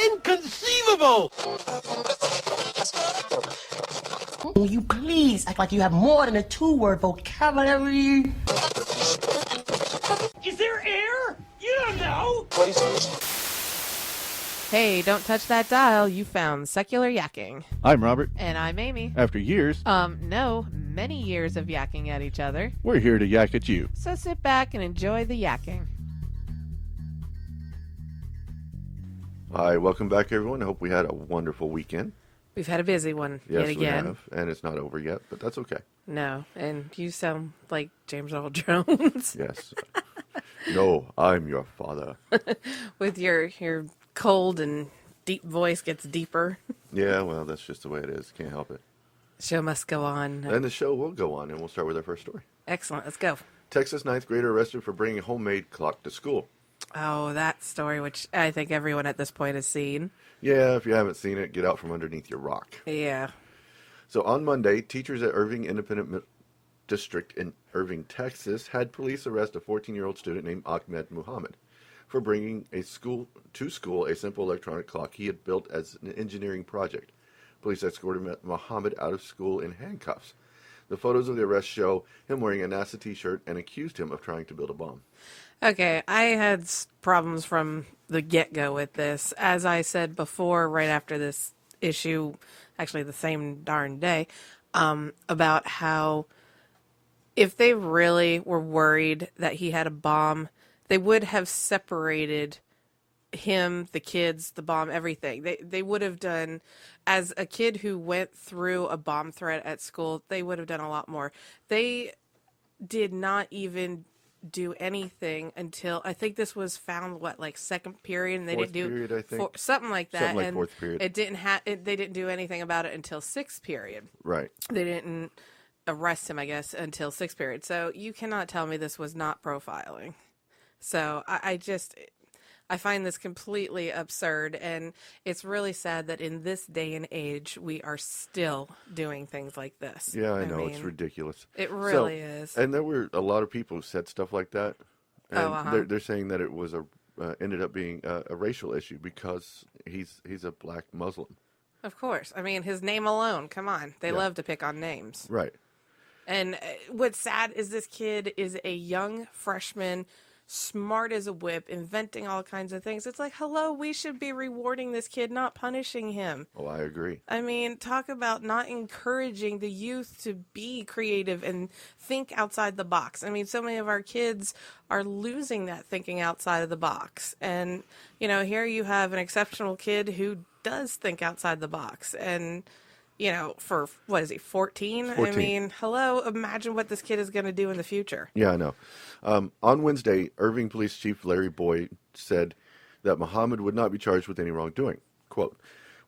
Inconceivable! Will you please act like you have more than a two-word vocabulary? Is there air? You don't know! Hey, don't touch that dial. You found Secular Yakking. I'm Robert. And I'm Amy. After years, No, many years of yakking at each other. we're here to yak at you. So sit back and enjoy the yakking. Hi, welcome back, everyone. I hope we had a wonderful weekend. We've had a busy one Yes, yet again. we have, and it's not over yet, but that's okay. No, and you sound like James Earl Jones. Yes. No, I'm your father. With your cold and deep voice gets deeper. Yeah, well, that's just the way it is. Can't help it. Show must go on. And the show will go on, and we'll start with our first story. Excellent, let's go. Texas ninth grader arrested for bringing homemade clock to school. Oh, that story, which I think everyone at this point has seen. Yeah, if you haven't seen it, get out from underneath your rock. Yeah. So on Monday, teachers at Irving Independent District in Irving, Texas, had police arrest a 14-year-old student named Ahmed Muhammad for bringing to school a simple electronic clock he had built as an engineering project. Police escorted Muhammad out of school in handcuffs. The photos of the arrest show him wearing a NASA t-shirt and accused him of trying to build a bomb. Okay, I had problems from the get-go with this. As I said before, right after this issue, actually the same darn day, about how if they really were worried that he had a bomb, they would have separated him, the kids, the bomb, everything. They would have done, as a kid who went through a bomb threat at school, they would have done a lot more. They did not even do anything until, I think this was found, second period, and they Fourth didn't do period, I think. something like that. Something like and fourth period. they didn't do anything about it until sixth period. Right. They didn't arrest him, I guess, until sixth period. So you cannot tell me this was not profiling. So I find this completely absurd, and it's really sad that in this day and age we are still doing things like this. Yeah, I know. It's ridiculous. It really is. And there were a lot of people who said stuff like that. And they're saying that it was ended up being a racial issue because he's a black Muslim. Of course. I mean, his name alone, come on. They love to pick on names. Right. And what's sad is this kid is a young freshman, smart as a whip, inventing all kinds of things. It's like, hello, we should be rewarding this kid, not punishing him. Oh, I agree. I mean, talk about not encouraging the youth to be creative and think outside the box. I mean, so many of our kids are losing that thinking outside of the box. And, here you have an exceptional kid who does think outside the box. And, for, what is he, 14? 14. I mean, hello, imagine what this kid is going to do in the future. Yeah, I know. On Wednesday, Irving Police Chief Larry Boyd said that Muhammad would not be charged with any wrongdoing. Quote,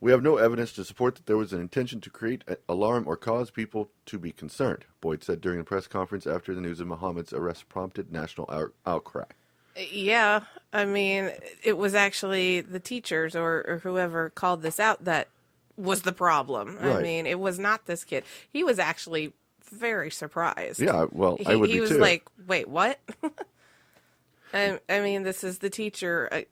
"We have no evidence to support that there was an intention to create alarm or cause people to be concerned," Boyd said during a press conference after the news of Muhammad's arrest prompted national outcry. Yeah, I mean, it was actually the teachers or whoever called this out that was the problem. Right. I mean, it was not this kid. He was actually very surprised. Yeah, well, I would be too. He was like, wait, what? I mean, this is the teacher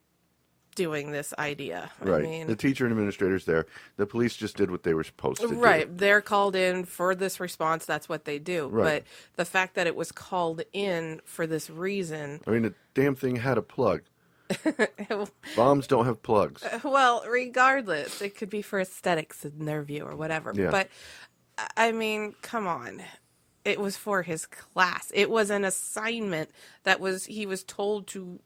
doing this idea. Right. I mean, the teacher and administrators there. The police just did what they were supposed to do. right. They're called in for this response. That's what they do. Right. But the fact that it was called in for this reason. I mean, the damn thing had a plug. Bombs don't have plugs. Well, regardless, it could be for aesthetics in their view or whatever. Yeah. But, I mean, come on. It was for his class. It was an assignment that he was told to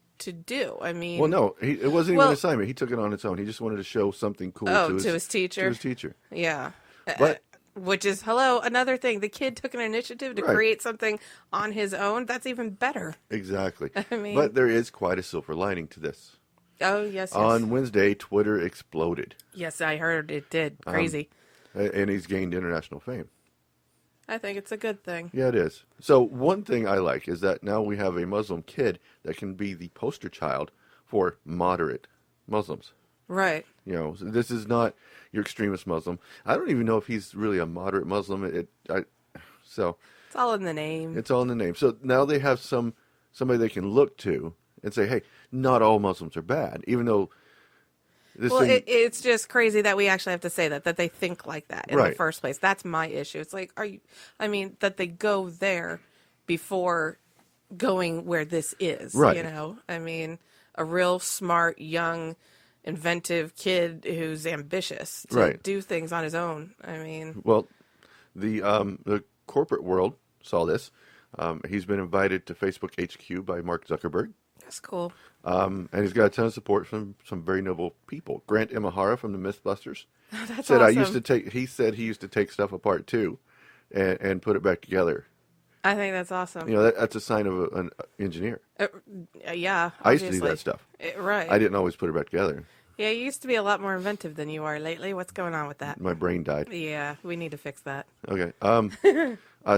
do. I mean... Well, no, it wasn't even an assignment. He took it on its own. He just wanted to show something cool to his teacher? To his teacher. Yeah. But... which is, another thing. The kid took an initiative to create something on his own. That's even better. Exactly. I mean... But there is quite a silver lining to this. Oh, yes. On Wednesday, Twitter exploded. Yes, I heard it did. Crazy. And he's gained international fame. I think it's a good thing. Yeah, it is. So one thing I like is that now we have a Muslim kid that can be the poster child for moderate Muslims. Right. So this is not your extremist Muslim. I don't even know if he's really a moderate Muslim. It's all in the name. It's all in the name. So now they have somebody they can look to and say, hey, not all Muslims are bad, even though this Well, thing. it's just crazy that we actually have to say that they think like that in the Right. first place. That's my issue. It's like, that they go there before going where this is, Right. you know? I mean, a real smart, young, inventive kid who's ambitious to Right. do things on his own. I mean, Well, the corporate world saw this. He's been invited to Facebook HQ by Mark Zuckerberg. that's cool. And he's got a ton of support from some very noble people. Grant Imahara from the Mythbusters That's said, awesome. he said he used to take stuff apart too and put it back together. I think that's awesome. You know, that's a sign of an engineer. Yeah, I used to do obviously. that stuff. Right. I didn't always put it back together. Yeah, you used to be a lot more inventive than you are lately. What's going on with that? My brain died. Yeah, we need to fix that. Okay.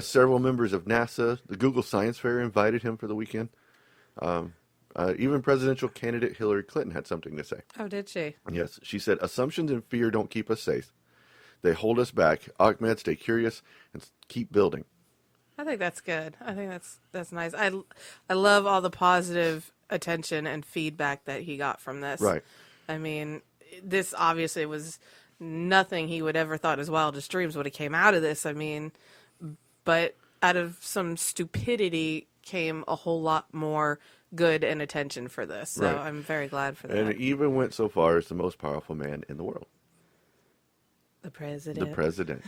Several members of NASA, the Google Science Fair invited him for the weekend. Even presidential candidate Hillary Clinton had something to say. Oh, did she? Yes, she said, assumptions and fear don't keep us safe. They hold us back. Ahmed, stay curious and keep building. I think that's good. I think that's nice. I love all the positive attention and feedback that he got from this. Right. I mean, this obviously was nothing he would ever thought his wildest dreams would have came out of this. I mean, but out of some stupidity came a whole lot more good and attention for this. So Right. I'm very glad for that. And it even went so far as the most powerful man in the world, The president. the president.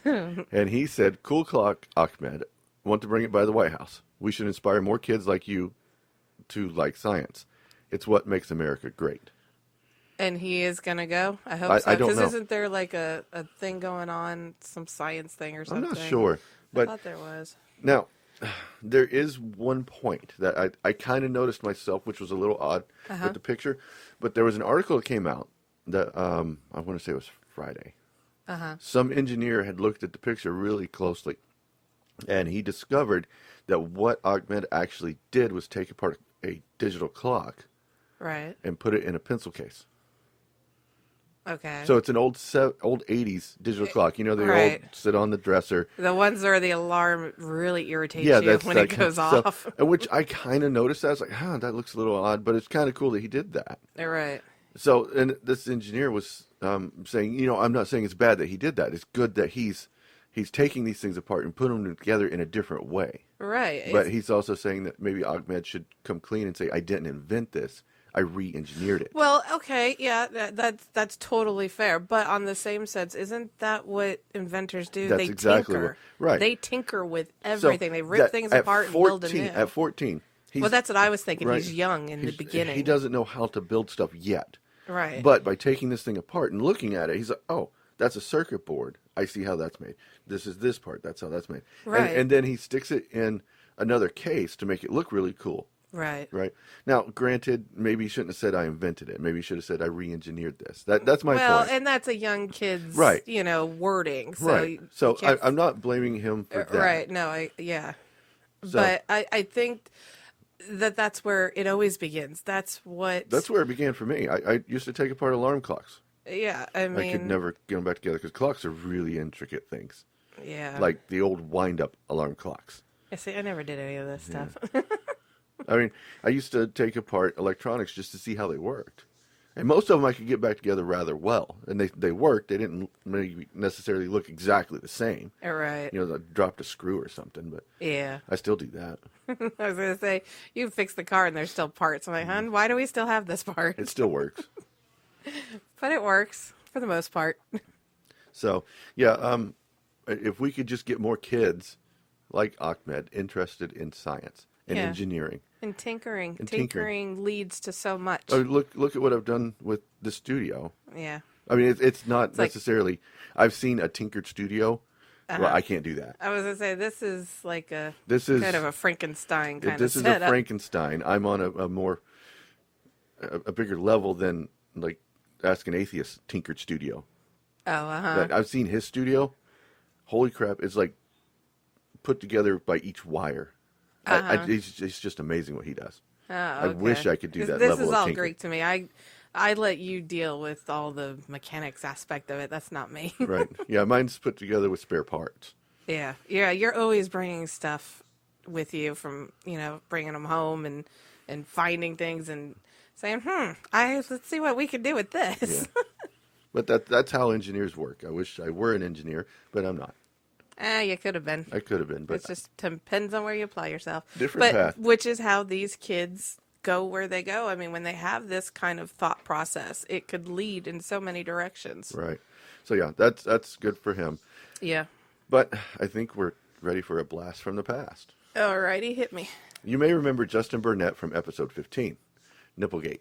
And he said, cool clock, Ahmed. Want to bring it by the White House. We should inspire more kids like you to like science. It's what makes America great. And he is going to go? I hope so. I don't Because know. isn't there like a thing going on, some science thing or I'm something? not sure. I But thought there was. now, there is one point that I kind of noticed myself, which was a little odd with the picture. But there was an article that came out that I want to say it was Friday. Some engineer had looked at the picture really closely, and he discovered that what Ahmed actually did was take apart a digital clock Right. and put it in a pencil case. Okay. So it's an old 80s digital clock. You know, they Right. all sit on the dresser. The ones where the alarm really irritates Yeah, you that's when that it kind of goes stuff. off. Which I kind of noticed. I was like, that looks a little odd, but it's kind of cool that he did that. Right. So, and this engineer was saying, you know, I'm not saying it's bad that he did that. It's good that he's taking these things apart and putting them together in a different way. Right. But he's also saying that maybe Ahmed should come clean and say, I didn't invent this. I re-engineered it. Well, okay, yeah, that's totally fair. But on the same sense, isn't that what inventors do? That's they exactly tinker. what- right. They tinker with So everything. they rip things at apart 14, and build anew. At 14. Well, that's what I was thinking. right. He's young in the beginning. He doesn't know how to build stuff yet. Right. But by taking this thing apart and looking at it, he's like, oh, that's a circuit board. I see how that's made. This is this part. That's how that's made. Right. And then he sticks it in another case to make it look really cool. Right. Right. Now, granted, maybe he shouldn't have said I invented it. Maybe he should have said I re-engineered this. That's my Well, point. and that's a young kid's, Right. wording. So right. you So can't- I'm not blaming him for that. Right. No, yeah. So- But I think that's where it always begins. That's what. That's where it began for me. I used to take apart alarm clocks. Yeah, I mean. I could never get them back together because clocks are really intricate things. Yeah. Like the old wind-up alarm clocks. I see. I never did any of this stuff. I mean, I used to take apart electronics just to see how they worked. And most of them I could get back together rather well. And they worked. They didn't maybe necessarily look exactly the same. Right. You know, I dropped a screw or something, but Yeah. I still do that. I was gonna say you fix the car and there's still parts. I'm like, hon, why do we still have this part? It still works. But it works for the most part. So, yeah, if we could just get more kids like Ahmed interested in science and Yeah. engineering. And tinkering. And Tinkering leads to so much. Oh, look at what I've done with the studio. Yeah. I mean, it's not like- necessarily. I've seen a tinkered studio. Well, I can't do that. I was gonna say this is like This is kind of a Frankenstein kind this of is setup. a Frankenstein. I'm on a bigger level than like Ask an Atheist tinkered studio. Oh, That I've seen his studio. Holy crap! It's like put together by each wire. It's just amazing what he does. Oh, I wish I could do that This level is of all tinker. Greek to me. I let you deal with all the mechanics aspect of it. That's not me. Right? Yeah, mine's put together with spare parts. Yeah. You're always bringing stuff with you from bringing them home and and finding things and saying, let's see what we can do with this. Yeah. But that's how engineers work. I wish I were an engineer, but I'm not. You could have been. I could have been, but It just depends on where you apply yourself. Different path. Which is how these kids go where they go. I mean, when they have this kind of thought process, it could lead in so many directions. right. So yeah, that's good for him. Yeah. But I think we're ready for a blast from the past. Alrighty, hit me. You may remember Justin Burnett from episode 15, Nipplegate.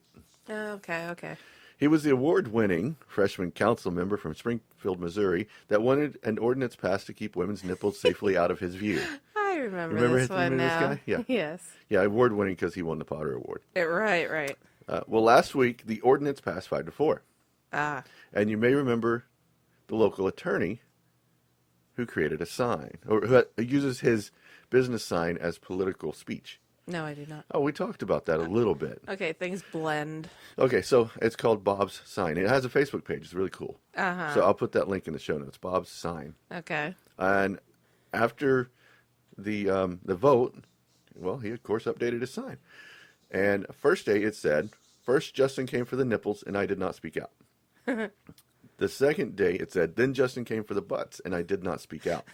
Okay. He was the award-winning freshman council member from Springfield, Missouri, that wanted an ordinance passed to keep women's nipples safely out of his view. I remember this this one now. guy? Yeah. Yes. Yeah, award-winning because he won the Potter Award. Right. Well, last week, the ordinance passed 5-4. Ah. And you may remember the local attorney who created a sign, or who uses his business sign as political speech. No, I do not. Oh, we talked about that a little bit. Okay, things blend. Okay, so it's called Bob's Sign. It has a Facebook page. It's really cool. Uh-huh. So I'll put that link in the show notes. Bob's Sign. Okay. And after the vote, well, he of course updated his sign. And first day it said, "First Justin came for the nipples, and I did not speak out." The second day it said, "Then Justin came for the butts, and I did not speak out."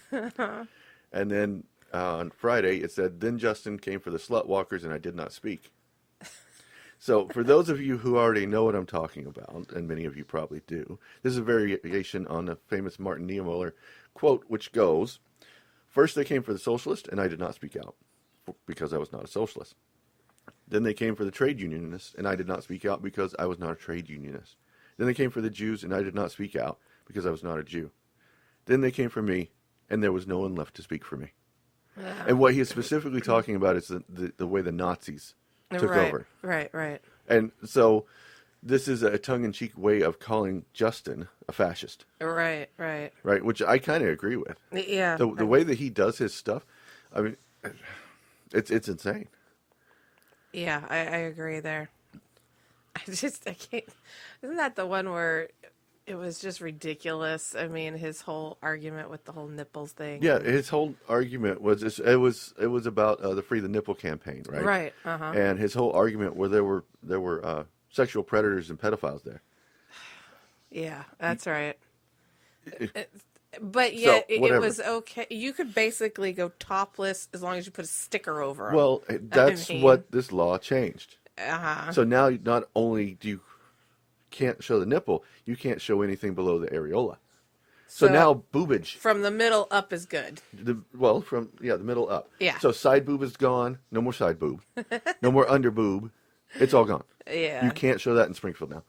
And then on Friday it said, "Then Justin came for the slut walkers, and I did not speak." So for those of you who already know what I'm talking about, and many of you probably do, this is a variation on the famous Martin Niemöller quote, which goes, "First they came for the socialist, and I did not speak out, because I was not a socialist. Then they came for the trade unionists, and I did not speak out because I was not a trade unionist. Then they came for the Jews, and I did not speak out because I was not a Jew. Then they came for me, and there was no one left to speak for me." And what he is specifically talking about is the way the Nazis took over. Right. And so this is a tongue-in-cheek way of calling Justin a fascist, Right. right? Which I kind of agree with. Yeah. The way that he does his stuff, I mean, it's insane. Yeah, I agree there. I can't. Isn't that the one where it was just ridiculous? I mean, his whole argument with the whole nipples thing. Yeah, his whole argument was it was about the Free the Nipple campaign, right? Right. Uh-huh. And his whole argument where there were sexual predators and pedophiles there. Yeah, that's right. But yet it whatever. was okay. You could basically go topless as long as you put a sticker over 'em. Well, that's mean- what this law changed. Uh-huh. So now not only do you can't show the nipple, you can't show anything below the areola. So now boobage. From the middle up is good. From the middle up. Yeah. So side boob is gone. No more side boob. No more under boob. It's all gone. Yeah. You can't show that in Springfield now.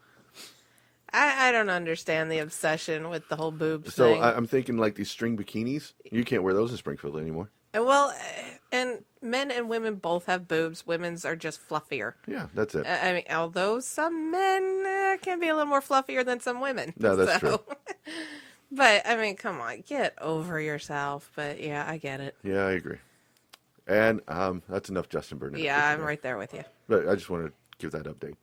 I don't understand the obsession with the whole boobs So thing. I'm thinking like these string bikinis. You can't wear those in Springfield anymore. Well, and men and women both have boobs. Women's are just fluffier. Yeah, that's it. I mean, although some men can be a little more fluffier than some women. No, that's true. But, I mean, come on, get over yourself. But, yeah, I get it. Yeah, I agree. And that's enough Justin Burnett. Yeah, for I'm today. right there with you. But I just wanted to give that update.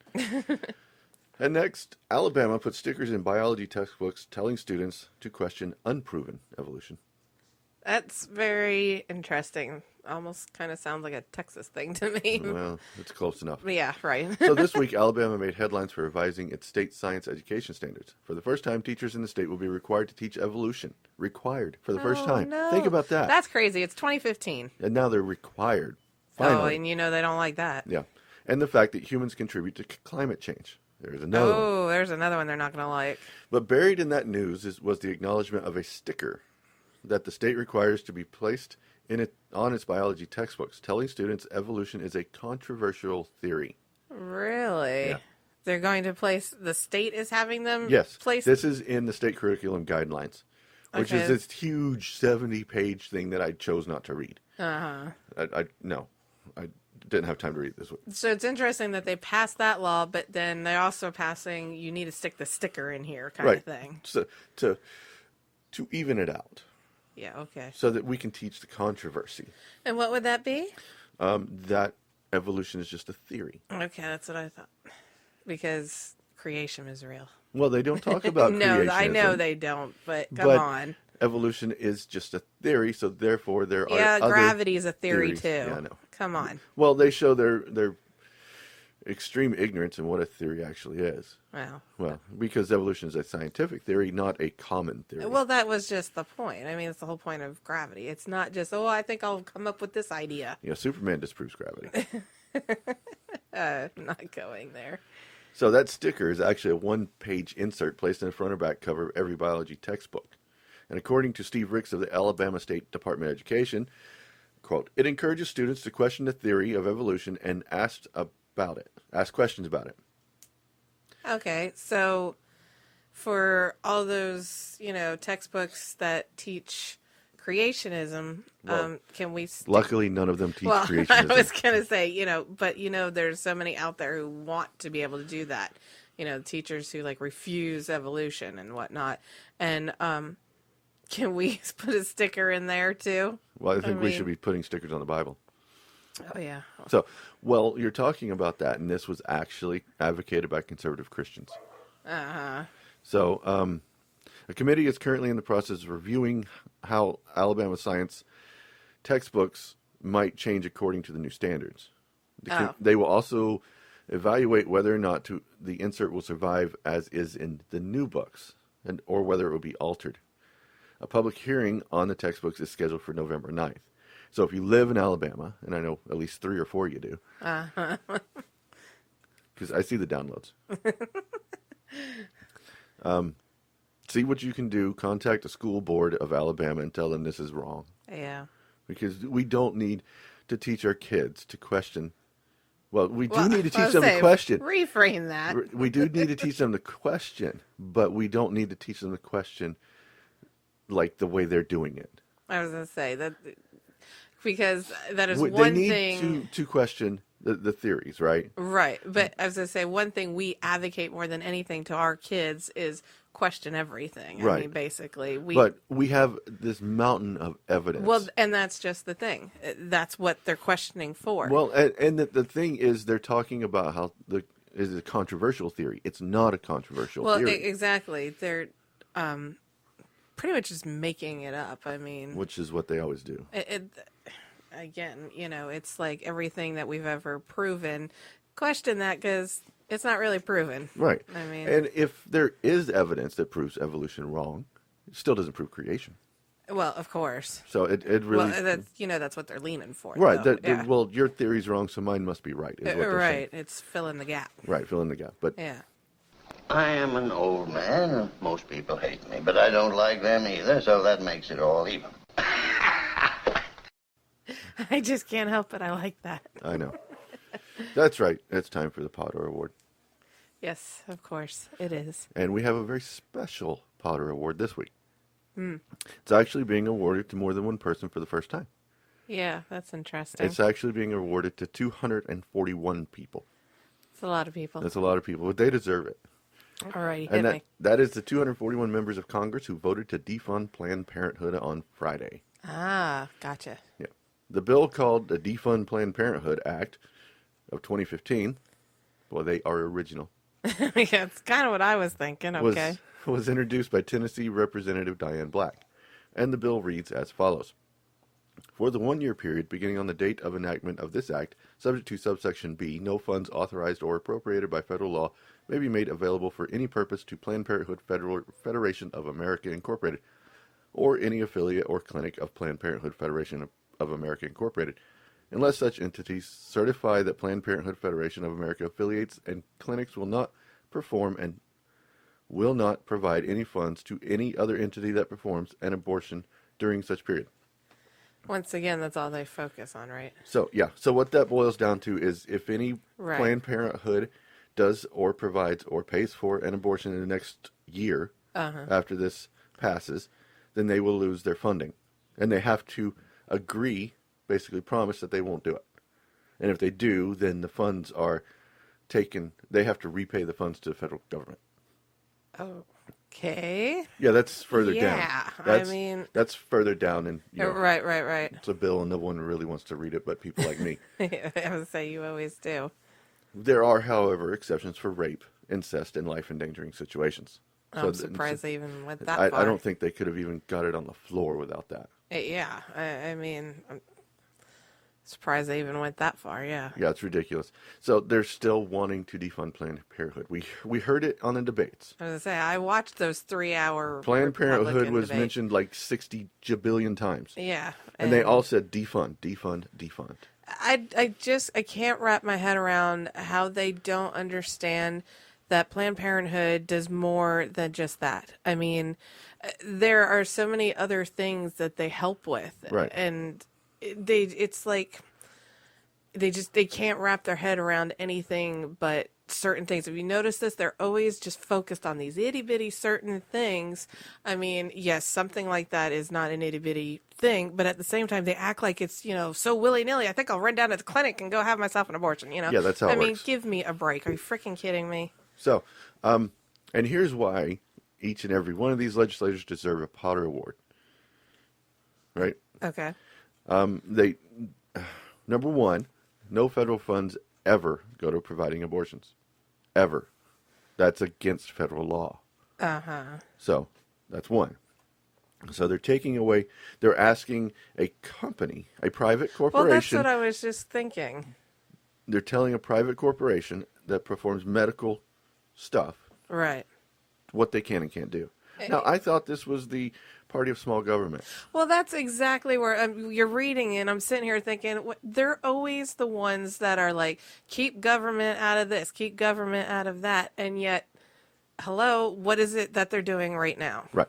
And next, Alabama put stickers in biology textbooks telling students to question unproven evolution. That's very interesting. Almost kind of sounds like a Texas thing to me. Well, it's close enough. Yeah, right. So this week, Alabama made headlines for revising its state science education standards. For the first time, teachers in the state will be required to teach evolution. Required for the first time. No. Think about that. That's crazy. It's 2015. And now they're required. Oh, Finally. and you know they don't like that. Yeah. And the fact that humans contribute to climate change. There's another one. Oh, there's another one they're not going to like. But buried in that news was the acknowledgement of a sticker that the state requires to be placed on its biology textbooks, telling students evolution is a controversial theory. Really? Yeah. They're going to place, the state is having them Yes, place? this is in the state curriculum guidelines, which is Okay. this huge 70-page thing that I chose not to read. Uh-huh. I didn't have time to read this one. So it's interesting that they passed that law, but then they're also passing, you need to stick the sticker in here kind of thing. So to even it out, Yeah, okay. so that we can teach the controversy And what would that be? that evolution is just a theory. Okay, that's what I thought. Because creation is real. Well, they don't talk about No, I know creationism, they don't, but come but on. evolution is just a theory, so therefore there are Yeah, other gravity is a theory theories. too. Yeah, I know. Come on. Well, they show their extreme ignorance in what a theory actually is. Well, Well, because evolution is a scientific theory, not a common theory. well, that was just the point. I mean, it's the whole point of gravity. It's not just, oh, I think I'll come up with this idea. Superman disproves gravity. I'm not going there. So that sticker is actually a one-page insert placed in the front or back cover of every biology textbook. And according to Steve Ricks of the Alabama State Department of Education, quote, it encourages students to question the theory of evolution and ask questions about it. Okay, so for all those, textbooks that teach creationism, Well, can we... Luckily, none of them teach Well, creationism. I was going to say, but there's so many out there who want to be able to do that. Teachers who refuse evolution and whatnot. And can we put a sticker in there too? Well, I think we mean- should be putting stickers on the Bible. Oh, yeah. So, well, you're talking about that, and this was actually advocated by conservative Christians. Uh-huh. So, a committee is currently in the process of reviewing how Alabama science textbooks might change according to the new standards. They will also evaluate whether or not the insert will survive as is in the new books, or whether it will be altered. A public hearing on the textbooks is scheduled for November 9th. So if you live in Alabama, and I know at least 3 or 4 you do, because I see the downloads. See what you can do. Contact the school board of Alabama and tell them this is wrong. Yeah. Because we don't need to teach our kids to question. Well, we do need to I teach was them to saying, question. Reframe that. We do need to teach them to question, but we don't need to teach them to question like the way they're doing it. I was going to say that because that is They one need thing. to question the theories, right? Right. But I was going to say one thing we advocate more than anything to our kids is question everything. I Right. mean, basically. But we have this mountain of evidence. Well, and that's just the thing. That's what they're questioning for. Well, and the thing is, they're talking about how is a controversial theory. It's not a controversial well, theory, exactly. They're pretty much just making it up. I mean, which is what they always do. Again, it's like everything that we've ever proven. Question that because it's not really proven. Right. I mean, and if there is evidence that proves evolution wrong, it still doesn't prove creation. well, of course. So it really... Well, that's that's what they're leaning for. right. though. Yeah. Well, your theory's wrong, so mine must be right, is what they're saying. Right. It's fill in the gap. Right, fill in the gap. But Yeah. I am an old man, and most people hate me, but I don't like them either, so that makes it all even. I just can't help it. I like that. I know. That's right. It's time for the Potter Award. Yes, of course. It is. And we have a very special Potter Award this week. It's actually being awarded to more than one person for the first time. Yeah, that's interesting. It's actually being awarded to 241 people. It's a lot of people. That's a lot of people, but they deserve it. Alrighty, hit And me. that is the 241 members of Congress who voted to defund Planned Parenthood on Friday. Ah, gotcha. Yeah. The bill called the Defund Planned Parenthood Act of 2015, boy, they are original, Yeah, it's kind of what I was thinking. Okay. was introduced by Tennessee Representative Diane Black. And the bill reads as follows. For the 1-year period beginning on the date of enactment of this act, subject to subsection B, no funds authorized or appropriated by federal law may be made available for any purpose to Planned Parenthood Federation of America Incorporated, or any affiliate or clinic of Planned Parenthood Federation of America Incorporated, unless such entities certify that Planned Parenthood Federation of America affiliates and clinics will not perform and will not provide any funds to any other entity that performs an abortion during such period. Once again, that's all they focus on, right? So, yeah. So what that boils down to is if any Right. Planned Parenthood does or provides or pays for an abortion in the next year after this passes, then they will lose their funding. And they have to agree, basically promise that they won't do it. And if they do, then the funds are taken, they have to repay the funds to the federal government. Okay. Yeah, that's further down. Yeah, That's further down, and Right. it's a bill, and no one really wants to read it, but people like me. I would say you always do. There are, however, exceptions for rape, incest, and life-endangering situations. I'm surprised they even went that far. I don't think they could have even got it on the floor without that. Yeah, I mean, Surprised they even went that far. Yeah. Yeah, it's ridiculous. So they're still wanting to defund Planned Parenthood. We heard it on the debates. I was gonna say I watched those 3-hour Planned Parenthood Republican was debate. mentioned like 60 jabillion times. Yeah, And they all said defund, defund, defund. I can't wrap my head around how they don't understand that Planned Parenthood does more than just that. I mean, there are so many other things that they help with, Right. and it's like they can't wrap their head around anything but certain things. If you notice this, they're always just focused on these itty bitty certain things. I mean, yes, something like that is not an itty bitty thing, but at the same time, they act like it's, so willy nilly. I think I'll run down to the clinic and go have myself an abortion, Yeah, that's how it I mean, works. give me a break. Are you freaking kidding me? So, and here's why each and every one of these legislators deserve a Potter Award. Right? Okay. They, number one, no federal funds ever go to providing abortions. Ever. That's against federal law. Uh-huh. So, that's one. So they're asking a company, a private Well, that's corporation, what I was just thinking. they're telling a private corporation that performs medical stuff Right. what they can and can't do. Now, I thought this was the party of small government. Well, that's exactly where you're reading, and I'm sitting here thinking they're always the ones that are like, keep government out of this, keep government out of that, and yet, hello, what is it that they're doing right now? Right.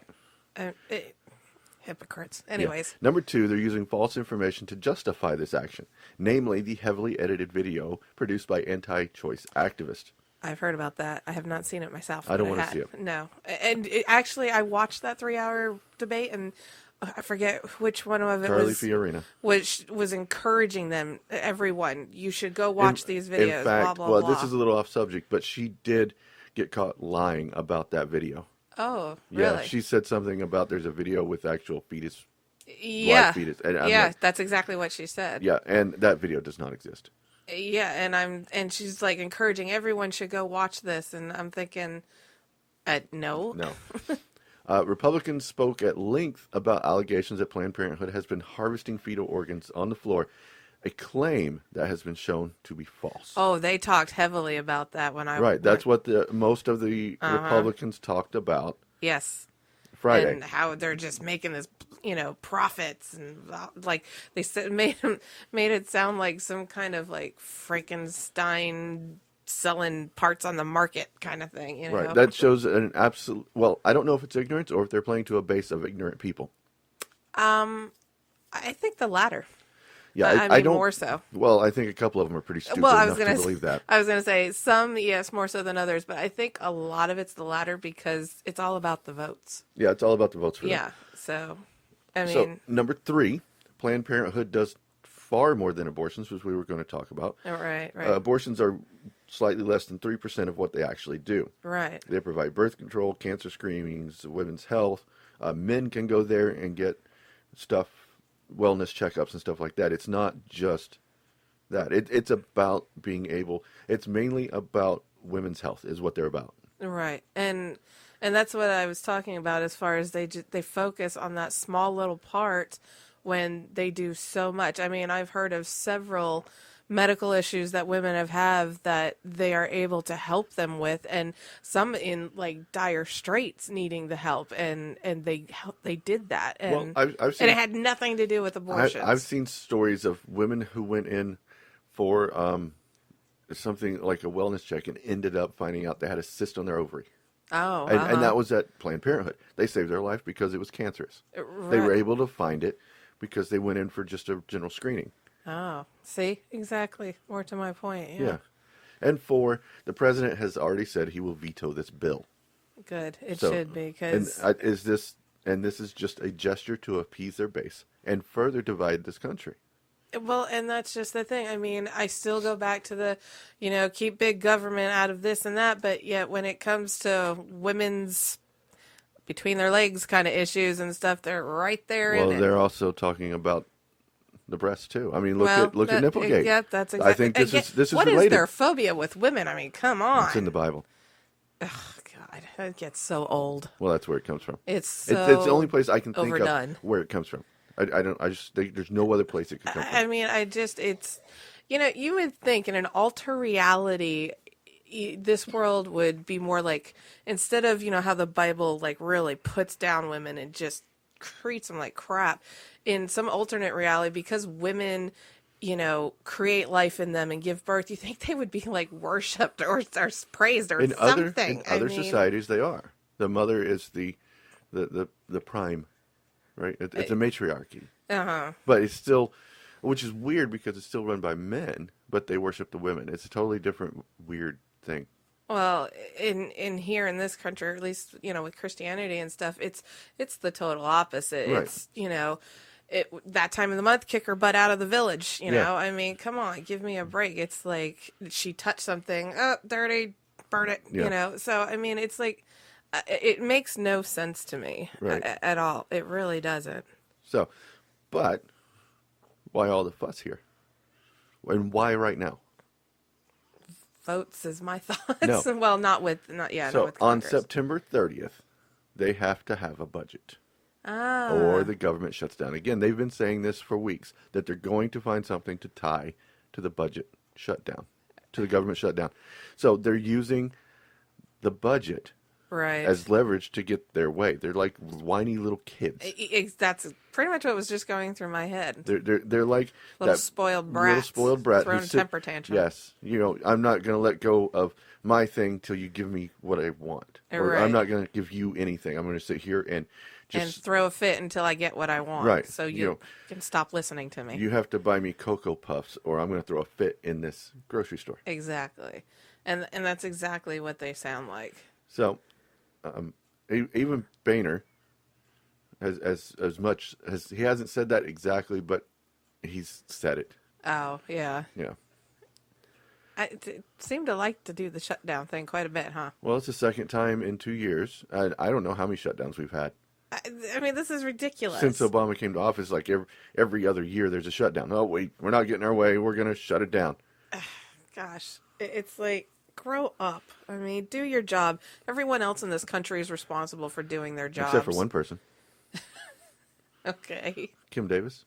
Hypocrites. Yeah. Anyways, Number two, they're using false information to justify this action, namely the heavily edited video produced by anti-choice activists. I've heard about that. I have not seen it myself. I don't but wanna had. see it. No, and actually, I watched that 3-hour debate, and I forget which one of it Carly was. Fiorina. Which was encouraging them, everyone, you should go watch these videos. In fact, blah blah blah. this is a little off subject, but she did get caught lying about that video. Oh, Yeah, really? she said something about there's a video with actual fetus. Yeah, fetus. And I'm yeah, like- that's exactly what she said. Yeah, and that video does not exist. Yeah, and she's like encouraging everyone should go watch this, and I'm thinking, no. No. Republicans spoke at length about allegations that Planned Parenthood has been harvesting fetal organs on the floor, a claim that has been shown to be false. Oh, they talked heavily about that when I Right, that's what most of the Republicans talked about yes. Friday. And how they're just making this, profits, and like they said, made it sound like some kind of like Frankenstein selling parts on the market kind of thing. Right, that shows an absolute. Well, I don't know if it's ignorance or if they're playing to a base of ignorant people. I think the latter. Yeah, I mean, don't. more so. Well, I think a couple of them are pretty stupid Well, enough to believe that. I was gonna say some, yes, more so than others, but I think a lot of it's the latter because it's all about the votes. Yeah, it's all about the votes for them. Yeah. So, I mean, So number three, Planned Parenthood does far more than abortions, which we were going to talk about. right. Abortions are slightly less than 3% of what they actually do. Right. They provide birth control, cancer screenings, women's health. Men can go there and get stuff, wellness checkups and stuff like that. It's not just that. It's about being able. It's mainly about women's health is what they're about. Right. And that's what I was talking about as far as they focus on that small little part when they do so much. I mean, I've heard of several medical issues that women have that they are able to help them with, and some in like dire straits needing the help, and they did that, and I've seen, and it had nothing to do with abortions. I've seen stories of women who went in for something like a wellness check and ended up finding out they had a cyst on their ovary. Oh, And that was at Planned Parenthood. They saved their life because it was cancerous. They were able to find it because they went in for just a general screening. Oh, see, exactly. More to my point. Yeah. And four, the president has already said he will veto this bill. Good. It So- should be And because this is just a gesture to appease their base and further divide this country. well, and that's just the thing. I mean, I still go back to the, keep big government out of this and that, but yet when it comes to women's between their legs kind of issues and stuff, they're right there Well, in it. they're also talking about the breasts too. I mean, look at Nipplegate. Yeah, that's exactly. I think this is what related. is their phobia with women? I mean, come on. It's in the Bible. Oh, God, it gets so old. Well, that's where it comes from. It's so It's the only place I can think overdone. of where it comes from. There's no other place it could come from. I mean, it's, you would think in an alter reality, this world would be more like, instead of, how the Bible like really puts down women and just treats them like crap, in some alternate reality, because women, create life in them and give birth, you think they would be like worshipped or praised or something. In other societies, they are. The mother is the prime, right? It's a matriarchy. But it's still, which is weird because it's still run by men, but they worship the women. It's a totally different, weird thing. Well, in here in this country, or at least, with Christianity and stuff, it's the total opposite. Right. It's, that time of the month, kick her butt out of the village. Yeah. I mean, come on, give me a break. It's like she touched something, oh, dirty, burn it. Yeah. So I mean, it's like it makes no sense to me at all. It really doesn't. So, but why all the fuss here? And why right now? Votes is my thoughts. No. Well, not with So with on Congress. September 30th, they have to have a budget. Ah. Or the government shuts down. Again, they've been saying this for weeks, that they're going to find something to tie to the budget shutdown, to the government shutdown. So they're using the budget right. as leverage to get their way. They're like whiny little kids. That's pretty much what was just going through my head. They're like Little that spoiled brats. Little spoiled brat Throwing who a temper tantrum. Yes, I'm not going to let go of my thing till you give me what I want. Or Right. I'm not going to give you anything. I'm going to sit here and just throw a fit until I get what I want. Right. So you can stop listening to me. You have to buy me Cocoa Puffs, or I'm going to throw a fit in this grocery store. Exactly, and that's exactly what they sound like. So, even Boehner, as much as he hasn't said that exactly, but he's said it. Oh yeah. Yeah. I seem to like to do the shutdown thing quite a bit, huh? Well, it's the second time in 2 years. I don't know how many shutdowns we've had. I mean, this is ridiculous. Since Obama came to office, like every other year, there's a shutdown. Oh, wait, we're not getting our way. We're going to shut it down. Gosh, it's like, grow up. I mean, do your job. Everyone else in this country is responsible for doing their jobs. Except for one person, Okay. Kim Davis.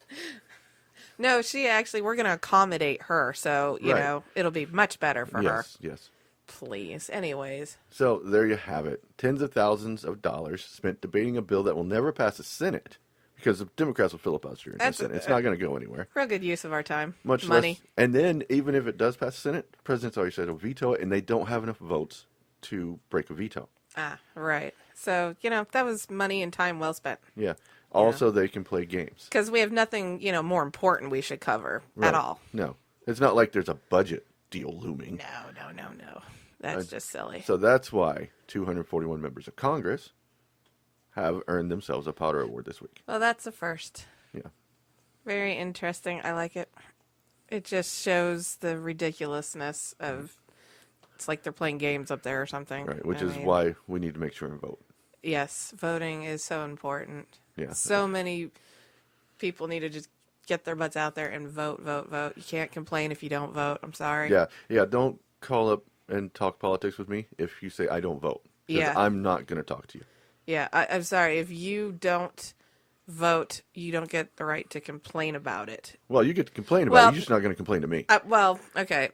No, we're going to accommodate her, so, Right. it'll be much better for her. Yes. Please. Anyways. So there you have it. Tens of thousands of dollars spent debating a bill that will never pass the Senate because the Democrats will filibuster in the Senate. It's not going to go anywhere. Real good use of our time. Much money. less. And then even if it does pass the Senate, the president's already said he'll veto it, and they don't have enough votes to break a veto. Ah, right. So, that was money and time well spent. Yeah. Also, they can play games. Because we have nothing, more important we should cover Right. at all. No. It's not like there's a budget deal looming. No. That's just silly. So that's why 241 members of Congress have earned themselves a Potter Award this week. Well, that's a first. Yeah. Very interesting. I like it. It just shows the ridiculousness of, it's like they're playing games up there or something. Right. Which I is mean, why we need to make sure and vote. Yes, voting is so important. Yeah. So many people need to just get their butts out there and vote. You can't complain if you don't vote. I'm sorry. Yeah. Don't call up and talk politics with me if you say I don't vote. 'Cause Yeah. I'm not going to talk to you. Yeah, I'm sorry. If you don't vote, you don't get the right to complain about it. Well, you get to complain about it. Well- You're just not going to complain to me. Okay.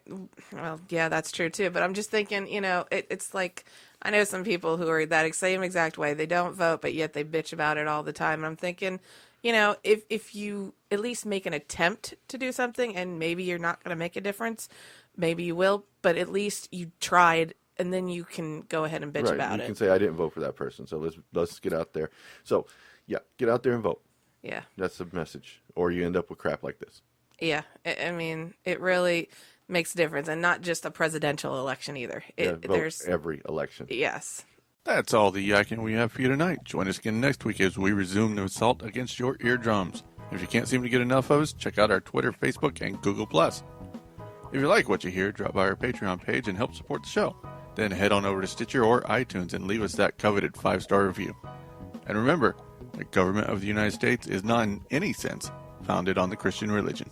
Well, yeah, that's true too. But I'm just thinking, it's like, I know some people who are that same exact way. They don't vote, but yet they bitch about it all the time. And I'm thinking, if you at least make an attempt to do something, and maybe you're not going to make a difference, maybe you will, but at least you tried, and then you can go ahead and bitch about You it. can say I didn't vote for that person. So let's get out there. So, yeah, get out there and vote. Yeah. That's the message. Or you end up with crap like this. Yeah. I mean, it really makes a difference, and not just a presidential election either. Vote There's every election. yes. That's all the yakking we have for you tonight. Join us again next week as we resume the assault against your eardrums. If you can't seem to get enough of us, check out our Twitter, Facebook, and Google+. If you like what you hear, drop by our Patreon page and help support the show. Then head on over to Stitcher or iTunes and leave us that coveted 5-star review. And remember, the government of the United States is not in any sense founded on the Christian religion.